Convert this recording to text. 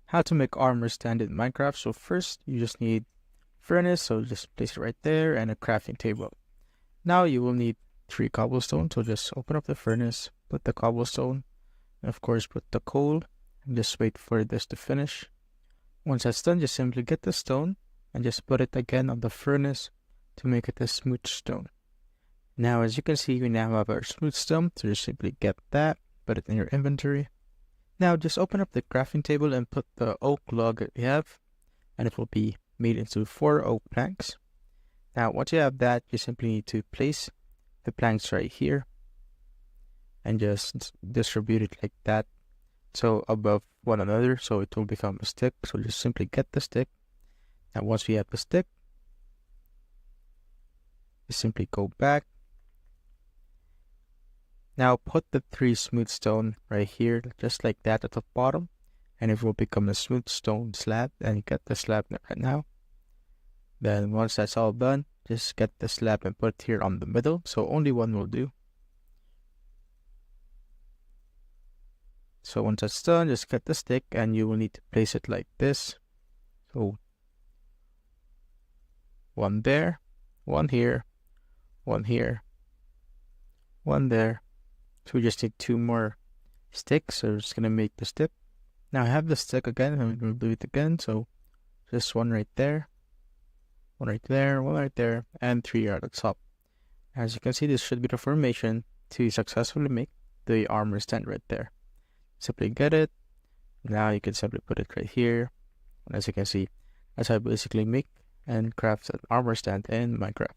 how to make armor stand in Minecraft. So first, you just need furnace, so just place it right there, and a crafting table. Now you will need 3 cobblestone, so just open up the furnace, put the cobblestone, and of course put the coal, and just wait for this to finish. Once that's done, just simply get the stone, and just put it again on the furnace to make it a smooth stone. Now as you can see, we now have our smooth stone, so just simply get that, put it in your inventory. Now just open up the crafting table and put the oak log that you have, and it will be made into 4 oak planks. Now once you have that, you simply need to place the planks right here and just distribute it like that, so above one another, so it will become a stick. So just simply get the stick. Now once we have the stick, just simply go back. Now put the 3 smooth stone right here, just like that at the bottom, and it will become a smooth stone slab, and you get the slab right now. Then once that's all done, just get the slab and put it here on the middle, so only one will do. So once that's done, just get the stick, and you will need to place it like this. So 1 there, 1 here, 1 here, 1 there. So we just need 2 more sticks, so we're just gonna make the stick. Now I have the stick again, and we'll do it again, so just 1 right there, 1 right there, 1 right there, and 3 at the top. As you can see, this should be the formation to successfully make the armor stand right there. Simply get it. Now you can simply put it right here. And as you can see, that's how I basically make and craft an armor stand in Minecraft.